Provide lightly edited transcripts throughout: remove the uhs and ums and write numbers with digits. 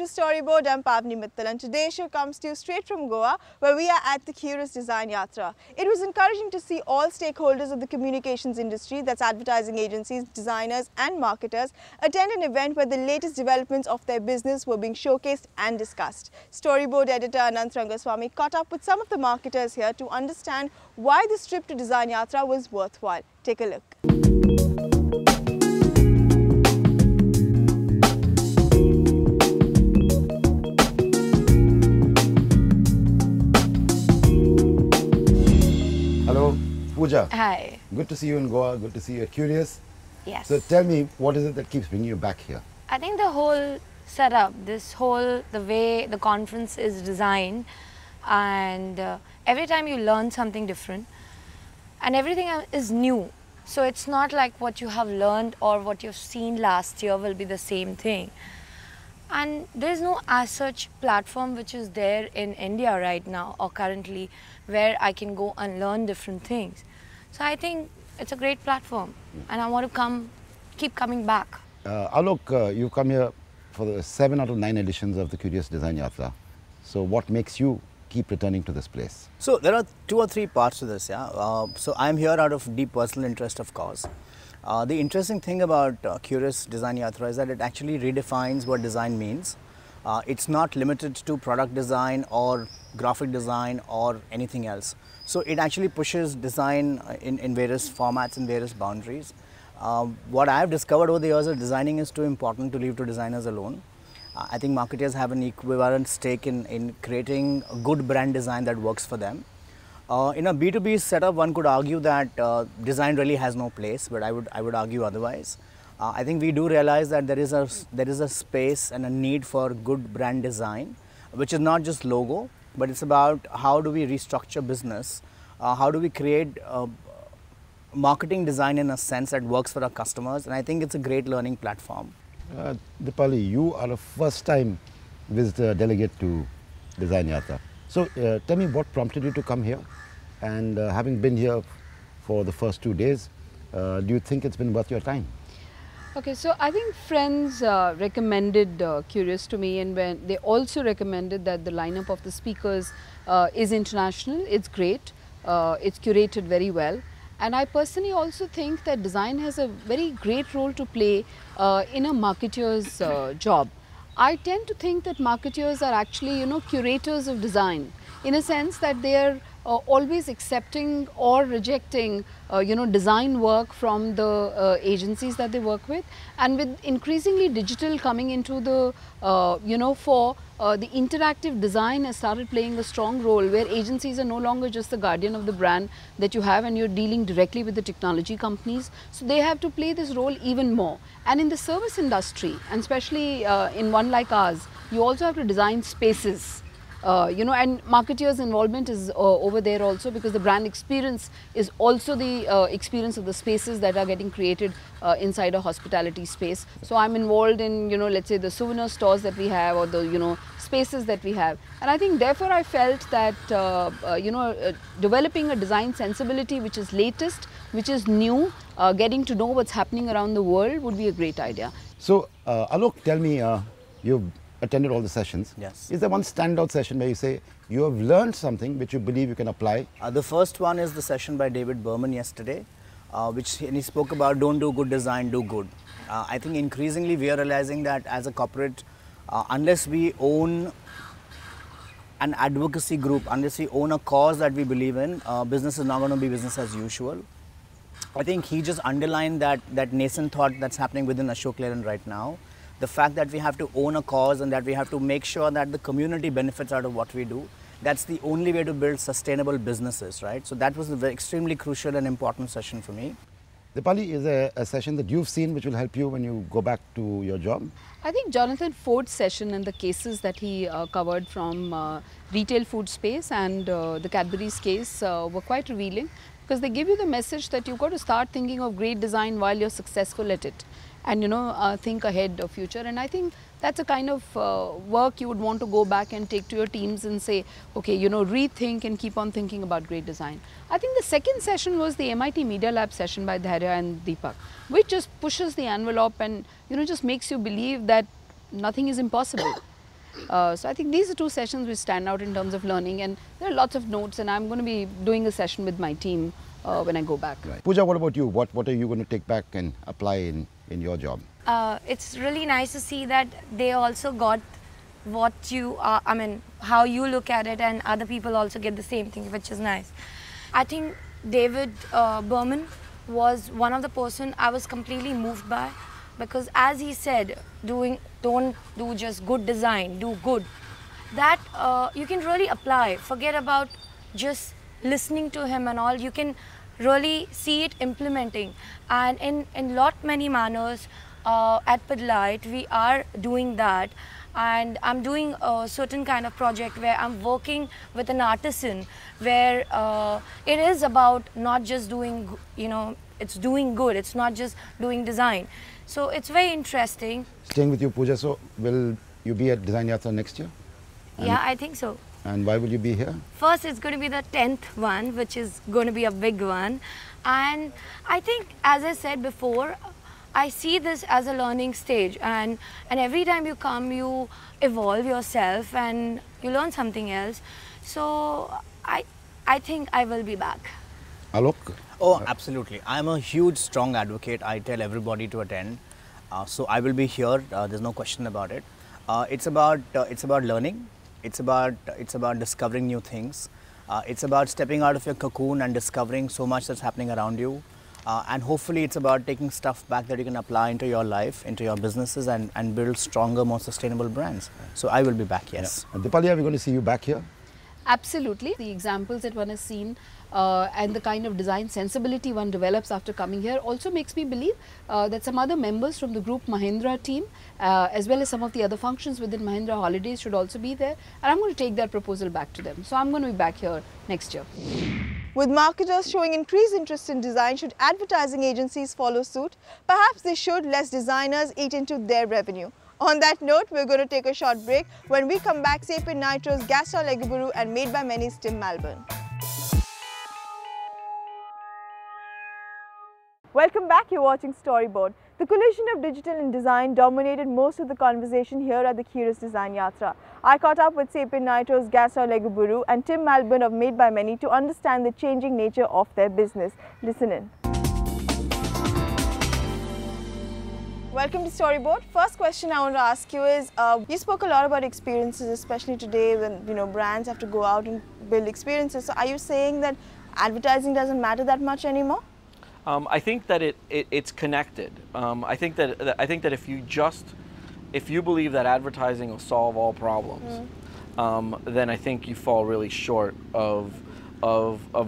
to Storyboard. I'm Pavni Mittal, and today's show comes to you straight from Goa, where we are at the Kyoorius DesignYatra. It was encouraging to see all stakeholders of the communications industry, that's advertising agencies, designers and marketers, attend an event where the latest developments of their business were being showcased and discussed. Storyboard editor Anant Rangaswami caught up with some of the marketers here to understand why this trip to DesignYatra was worthwhile. Take a look. Hello, Pooja. Hi. Good to see you in Goa. Good to see you at Kyoorius. Yes. So tell me, what is it that keeps bringing you back here? I think the whole setup, the way the conference is designed, and every time you learn something different, and everything is new. So it's not like what you have learned or what you've seen last year will be the same thing. And there's no as such platform which is there in India right now or currently where I can go and learn different things. So I think it's a great platform and I want to keep coming back. Alok, you've come here for the 7 out of 9 editions of the Kyoorius DesignYatra. So what makes you keep returning to this place? So there are 2 or 3 parts to this, yeah. So I'm here out of deep personal interest, of course. The interesting thing about Kyoorius DesignYatra is that it actually redefines what design means. It's not limited to product design or graphic design or anything else. So it actually pushes design in various formats and various boundaries. What I've discovered over the years is designing is too important to leave to designers alone. I think marketers have an equivalent stake in creating a good brand design that works for them. In a B2B setup, one could argue that design really has no place, but I would argue otherwise. I think we do realize that there is a space and a need for good brand design, which is not just logo, but it's about how do we restructure business, how do we create marketing design in a sense that works for our customers, and I think it's a great learning platform. Dipali, you are a first-time visitor delegate to DesignYatra. So tell me what prompted you to come here, and having been here for the first 2 days, do you think it's been worth your time? Okay, so I think friends recommended Kyoorius to me, and when they also recommended that the lineup of the speakers is international, it's great, it's curated very well. And I personally also think that design has a very great role to play in a marketeer's job. I tend to think that marketers are actually, curators of design, in a sense that they are always accepting or rejecting, design work from the agencies that they work with. And with increasingly digital coming into the, the interactive design has started playing a strong role, where agencies are no longer just the guardian of the brand that you have and you're dealing directly with the technology companies. So they have to play this role even more. And in the service industry, and especially in one like ours, you also have to design spaces. And marketers' involvement is over there also, because the brand experience is also the experience of the spaces that are getting created inside a hospitality space. So I'm involved in, let's say the souvenir stores that we have, or the, spaces that we have. And I think therefore I felt that, developing a design sensibility which is latest, which is new, getting to know what's happening around the world would be a great idea. So Alok, tell me, you've attended all the sessions. Yes. Is there one standout session where you say you have learned something which you believe you can apply? The first one is the session by David Berman yesterday, and he spoke about don't do good design, do good. I think increasingly we are realizing that as a corporate, unless we own an advocacy group, unless we own a cause that we believe in, business is not going to be business as usual. I think he just underlined that nascent thought that's happening within Ashok Leyland right now. The fact that we have to own a cause and that we have to make sure that the community benefits out of what we do, that's the only way to build sustainable businesses, right? So that was an extremely crucial and important session for me. Dipali, is there a session that you've seen which will help you when you go back to your job? I think Jonathan Ford's session and the cases that he covered from retail food space and the Cadbury's case were quite revealing, because they give you the message that you've got to start thinking of great design while you're successful at it, and think ahead of future. And I think that's a kind of work you would want to go back and take to your teams and say, okay, rethink and keep on thinking about great design. I think the second session was the MIT Media Lab session by Dhairya and Deepak, which just pushes the envelope and just makes you believe that nothing is impossible. So I think these are two sessions which stand out in terms of learning, and there are lots of notes, and I'm going to be doing a session with my team when I go back. Right. Pooja, what about you? What are you going to take back and apply in your job? It's really nice to see that they also got what you are, I mean, how you look at it, and other people also get the same thing, which is nice. I think David Berman was one of the person I was completely moved by, because as he said, don't do just good design, do good. That you can really apply. Forget about just listening to him and all. You can really see it implementing, and in lot many manners at Pidilite we are doing that. And I'm doing a certain kind of project where I'm working with an artisan, where it is about not just doing, it's doing good, it's not just doing design. So it's very interesting. Staying with you, Pooja, so will you be at DesignYatra next year? Yeah, I think so. And why will you be here? First, it's going to be the 10th one, which is going to be a big one. And I think, as I said before, I see this as a learning stage, and every time you come, you evolve yourself and you learn something else. So I think I will be back. Alok? Oh, absolutely. I'm a huge, strong advocate. I tell everybody to attend. So I will be here. There's no question about it. It's about learning. It's about discovering new things. It's about stepping out of your cocoon and discovering so much that's happening around you. And hopefully it's about taking stuff back that you can apply into your life, into your businesses, and build stronger, more sustainable brands. So I will be back, yes. Yeah. Dipali, are we going to see you back here? Absolutely. The examples that one has seen and the kind of design sensibility one develops after coming here also makes me believe that some other members from the group Mahindra team, as well as some of the other functions within Mahindra Holidays, should also be there. And I'm going to take that proposal back to them. So I'm going to be back here next year. With marketers showing increased interest in design, should advertising agencies follow suit? Perhaps they should, lest designers eat into their revenue. On that note, we're going to take a short break. When we come back, SapientNitro's Gaston Legorburu and Made by Many's Tim Malbon. Welcome back, you're watching Storyboard. The collision of digital and design dominated most of the conversation here at the Kyoorius DesignYatra. I caught up with SapientNitro's Gaston Legorburu and Tim Malbon of Made by Many to understand the changing nature of their business. Listen in. Welcome to Storyboard. First question I want to ask you is, you spoke a lot about experiences, especially today when brands have to go out and build experiences. So are you saying that advertising doesn't matter that much anymore? I think that it's connected. I think that if you believe that advertising will solve all problems, then I think you fall really short of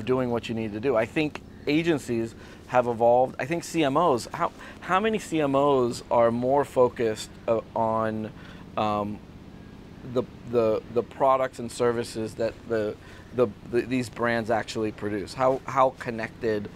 doing what you need to do. I think agencies have evolved. I think CMOs. How many CMOs are more focused on the products and services that these brands actually produce? How connected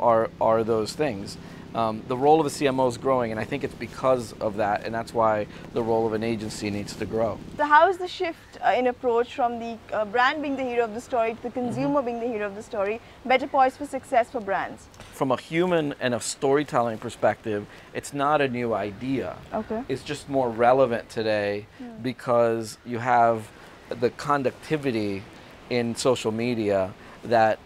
are those things? The role of a CMO is growing, and I think it's because of that, and that's why the role of an agency needs to grow. So how is the shift in approach from the brand being the hero of the story to the consumer being the hero of the story better poised for success for brands? From a human and a storytelling perspective, it's not a new idea. Okay. It's just more relevant today because you have the conductivity in social media that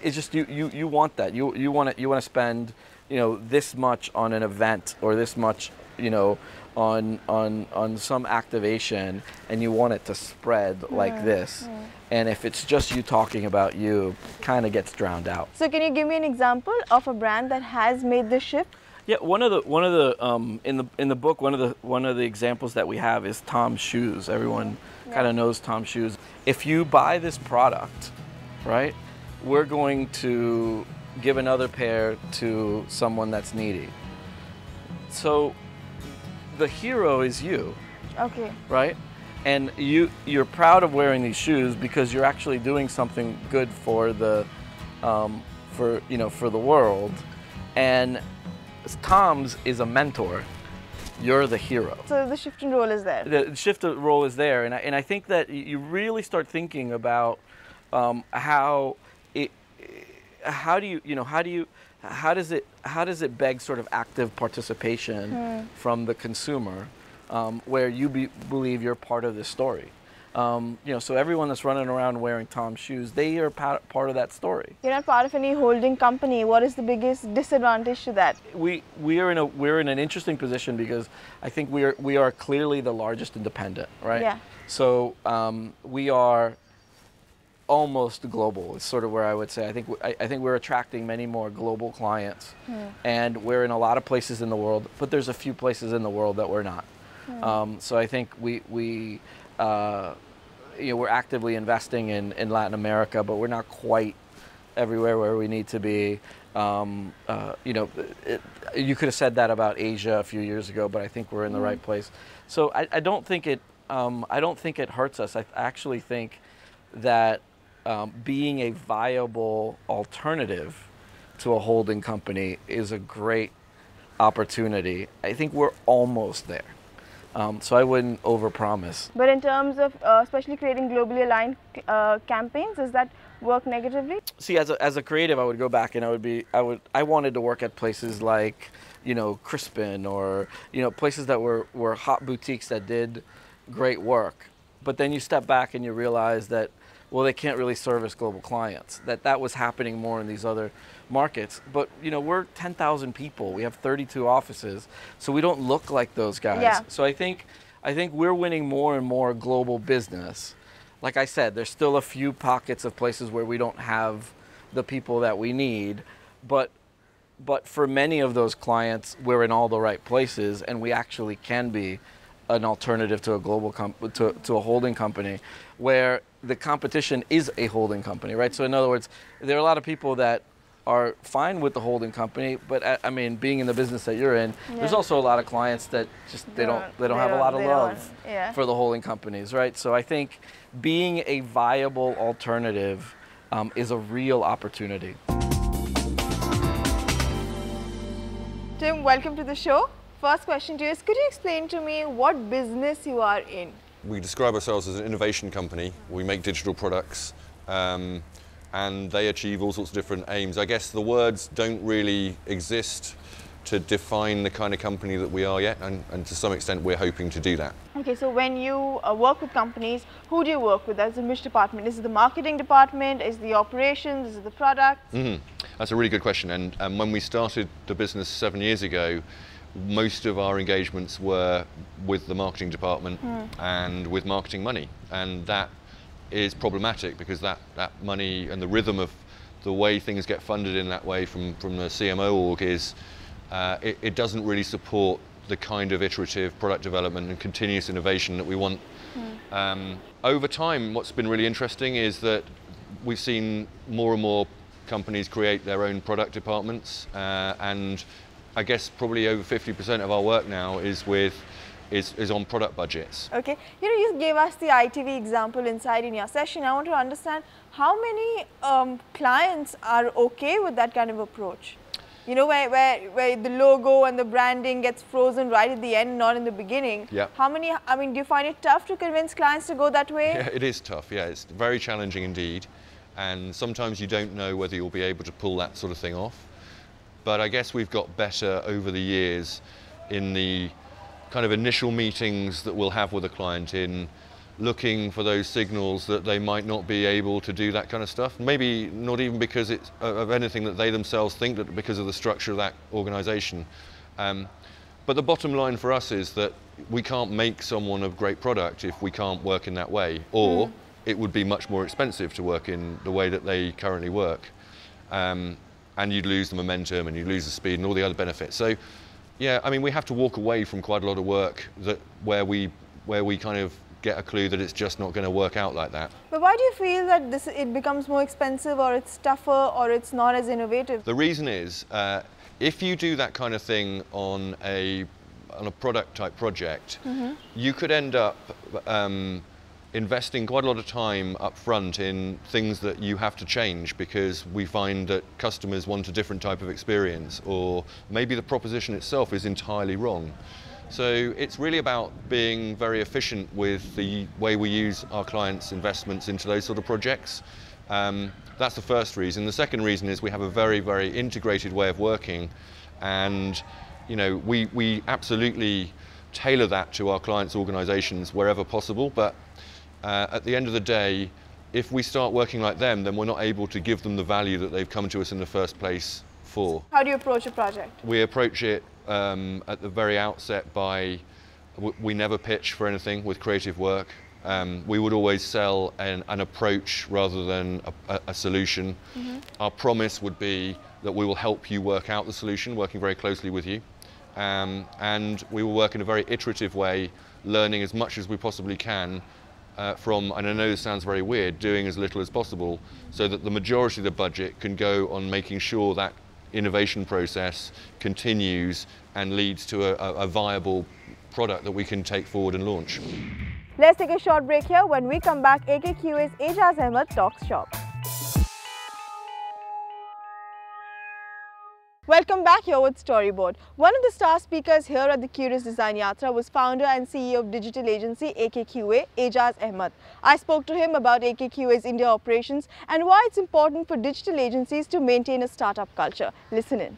it's just you want that. You want to spend this much on an event or this much on some activation, and you want it to spread like this. And if it's just you talking about you, kind of gets drowned out. So can you give me an example of a brand that has made this shift? Yeah, one of the in the book, one of the examples that we have is Tom's shoes. Everyone kind of knows Tom's shoes. If you buy this product, right, we're going to give another pair to someone that's needy. So the hero is you. Okay. Right? And you're proud of wearing these shoes because you're actually doing something good for the for the world. And Tom's is a mentor. You're the hero. So the shift in role is there. The shift of role is there, and I think that you really start thinking about how does it beg sort of active participation from the consumer, where you believe you're part of this story. You know, so everyone that's running around wearing Tom's shoes, they are part of that story. You're not part of any holding company. What is the biggest disadvantage to that? We're in an interesting position because I think we are clearly the largest independent, right? Yeah. So we are almost global. Is sort of where I would say. I think we're attracting many more global clients, and we're in a lot of places in the world, but there's a few places in the world that we're not. So I think we you know, we're actively investing in Latin America, but we're not quite everywhere where we need to be. You know, you could have said that about Asia a few years ago, but I think we're in the right place. So I don't think it hurts us. I actually think that being a viable alternative to a holding company is a great opportunity. I think we're almost there. So I wouldn't overpromise. But in terms of especially creating globally aligned campaigns, does that work negatively? See, as a creative, I would go back and I wanted to work at places like, you know, Crispin, or, you know, places that were hot boutiques that did great work. But then you step back and you realize that, well, they can't really service global clients. That was happening more in these other markets. But, you know, we're 10,000 people. We have 32 offices, so we don't look like those guys. Yeah. So I think we're winning more and more global business. Like I said, there's still a few pockets of places where we don't have the people that we need, but for many of those clients, we're in all the right places, and we actually can be an alternative to a global to a holding company, where the competition is a holding company, right? So in other words, there are a lot of people that are fine with the holding company, but I mean, being in the business that you're in, there's also a lot of clients that just they don't have a lot of love for the holding companies, right? So I think being a viable alternative is a real opportunity. Tim, welcome to the show. First question to you is, could you explain to me what business you are in? We describe ourselves as an innovation company. We make digital products, and they achieve all sorts of different aims. I guess the words don't really exist to define the kind of company that we are yet, and to some extent we're hoping to do that. Okay, so when you work with companies, who do you work with? As in which department? Is it the marketing department? Is it the operations? Is it the product? That's a really good question, and when we started the business 7 years ago, most of our engagements were with the marketing department and with marketing money, and that is problematic because that money and the rhythm of the way things get funded in that way from the CMO org is it doesn't really support the kind of iterative product development and continuous innovation that we want. Over time, what's been really interesting is that we've seen more and more companies create their own product departments, and I guess probably over 50% of our work now is on product budgets. Okay, you know, you gave us the ITV example inside in your session. I want to understand how many clients are okay with that kind of approach. You know, where the logo and the branding gets frozen right at the end, not in the beginning. Yeah. How many, I mean, do you find it tough to convince clients to go that way? Yeah, it is tough. Yeah, it's very challenging indeed. And sometimes you don't know whether you'll be able to pull that sort of thing off. But I guess we've got better over the years in the kind of initial meetings that we'll have with a client, in looking for those signals that they might not be able to do that kind of stuff. Maybe not even because it's of anything that they themselves think, that because of the structure of that organization. But the bottom line for us is that we can't make someone a great product if we can't work in that way, or it would be much more expensive to work in the way that they currently work. And you'd lose the momentum and you'd lose the speed and all the other benefits. So yeah, I mean, we have to walk away from quite a lot of work where we kind of get a clue that it's just not going to work out like that. But why do you feel that it becomes more expensive, or it's tougher, or it's not as innovative? The reason is, if you do that kind of thing on a product type project, you could end up investing quite a lot of time up front in things that you have to change because we find that customers want a different type of experience, or maybe the proposition itself is entirely wrong. So it's really about being very efficient with the way we use our clients' investments into those sort of projects. That's the first reason. The second reason is we have a very, very integrated way of working, and you know, we absolutely tailor that to our clients' organizations wherever possible. But at the end of the day, if we start working like them, then we're not able to give them the value that they've come to us in the first place for. How do you approach a project? We approach it at the very outset by, we never pitch for anything with creative work. We would always sell an approach rather than a solution. Our promise would be that we will help you work out the solution, working very closely with you. And we will work in a very iterative way, learning as much as we possibly can from, and I know this sounds very weird, doing as little as possible, so that the majority of the budget can go on making sure that innovation process continues and leads to a viable product that we can take forward and launch. Let's take a short break here. When we come back, AKQA's Ajaz Ahmed talks shop. Welcome back here with Storyboard. One of the star speakers here at the Kyoorius DesignYatra was founder and CEO of digital agency AKQA, Ajaz Ahmed. I spoke to him about AKQA's India operations and why it's important for digital agencies to maintain a startup culture. Listen in.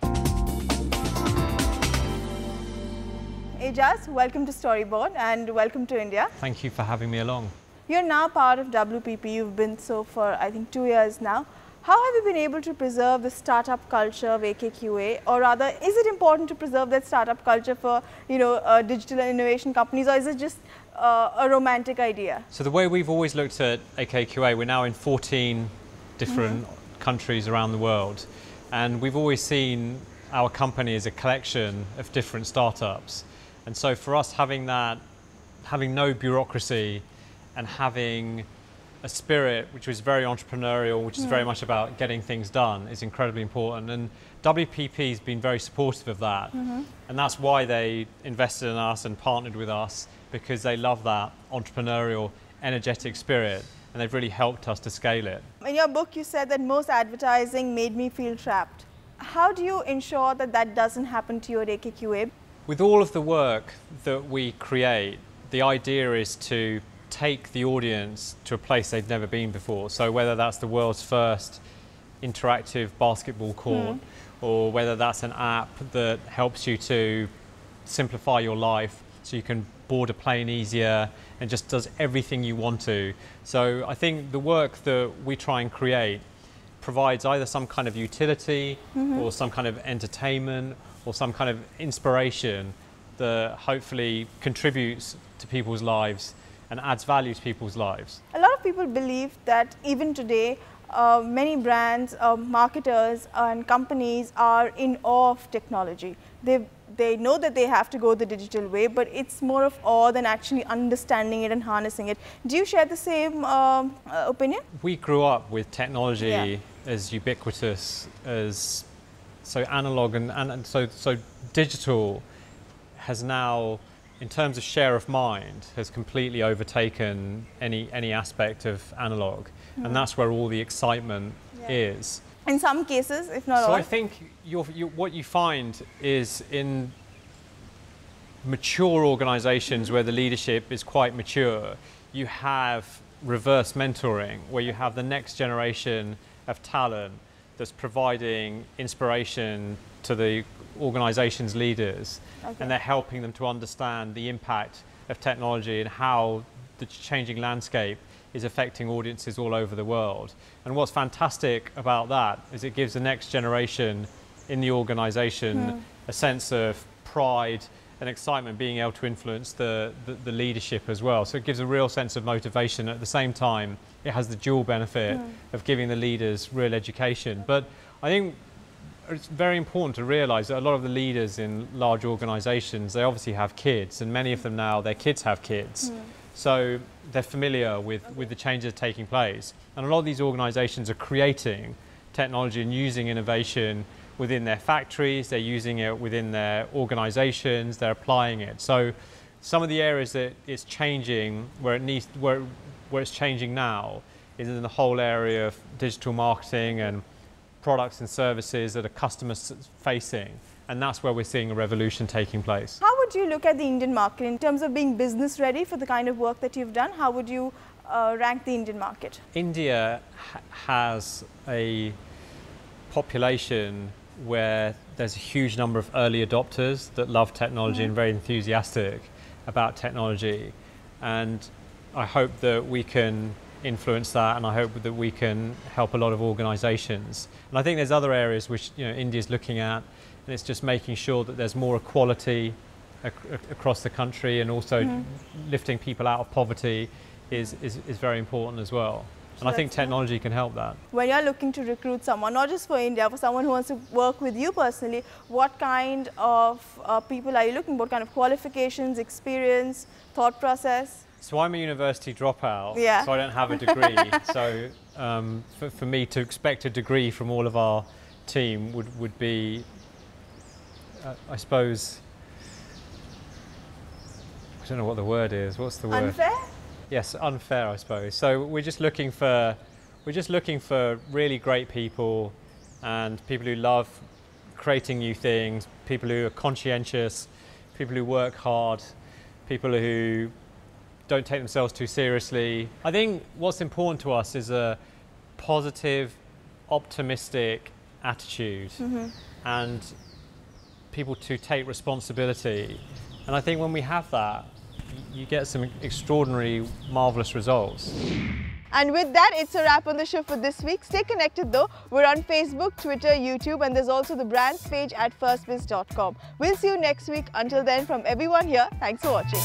Ajaz, welcome to Storyboard and welcome to India. Thank you for having me along. You're now part of WPP. You've been so for, I think, 2 years now. How have you been able to preserve the startup culture of AKQA, or rather, is it important to preserve that startup culture for, digital and innovation companies, or is it just a romantic idea? So the way we've always looked at AKQA, we're now in 14 different countries around the world, and we've always seen our company as a collection of different startups. And so for us, having no bureaucracy and having a spirit which was very entrepreneurial, which is very much about getting things done, is incredibly important. And WPP has been very supportive of that. And that's why they invested in us and partnered with us, because they love that entrepreneurial, energetic spirit, and they've really helped us to scale it. In your book, you said that most advertising made me feel trapped. How do you ensure that that doesn't happen to you at AKQA? With all of the work that we create, the idea is to take the audience to a place they've never been before. So whether that's the world's first interactive basketball court, or whether that's an app that helps you to simplify your life so you can board a plane easier and just does everything you want to. So I think the work that we try and create provides either some kind of utility or some kind of entertainment or some kind of inspiration that hopefully contributes to people's lives and adds value to people's lives. A lot of people believe that even today, many brands, marketers and companies are in awe of technology. They know that they have to go the digital way, but it's more of awe than actually understanding it and harnessing it. Do you share the same opinion? We grew up with technology as ubiquitous as so analog and so digital has now, in terms of share of mind, has completely overtaken any aspect of analog, and that's where all the excitement is. In some cases, if not all. So I think what you find is in mature organizations where the leadership is quite mature, you have reverse mentoring, where you have the next generation of talent that's providing inspiration to the organization's leaders, and they're helping them to understand the impact of technology and how the changing landscape is affecting audiences all over the world. And what's fantastic about that is it gives the next generation in the organization a sense of pride and excitement, being able to influence the leadership as well. So it gives a real sense of motivation. At the same time, it has the dual benefit of giving the leaders real education. But I think it's very important to realize that a lot of the leaders in large organizations, they obviously have kids, and many of them now, their kids have kids. So they're familiar with the changes taking place. And a lot of these organizations are creating technology and using innovation within their factories, they're using it within their organizations, they're applying it. So some of the areas that it's changing, where it's changing now, is in the whole area of digital marketing and products and services that are customer facing. And that's where we're seeing a revolution taking place. How would you look at the Indian market in terms of being business ready for the kind of work that you've done? How would you rank the Indian market? India has a population where there's a huge number of early adopters that love technology and very enthusiastic. about technology, and I hope that we can influence that, and I hope that we can help a lot of organisations. And I think there's other areas which India's looking at, and it's just making sure that there's more equality across the country, and also lifting people out of poverty is very important as well. And I think technology can help that. When you're looking to recruit someone, not just for India, for someone who wants to work with you personally, what kind of people are you looking for? What kind of qualifications, experience, thought process? So I'm a university dropout, Yeah. so I don't have a degree. So for me to expect a degree from all of our team would be, I suppose, I don't know what the word is. What's the word? Unfair? Yes, unfair, I suppose. So we're just looking for really great people, and people who love creating new things, people who are conscientious, people who work hard, people who don't take themselves too seriously. I think what's important to us is a positive, optimistic attitude, and people to take responsibility. And I think when we have that, you get some extraordinary, marvellous results. And with that, it's a wrap on the show for this week. Stay connected though. We're on Facebook, Twitter, YouTube, and there's also the brands page at firstbiz.com. We'll see you next week. Until then, from everyone here, thanks for watching.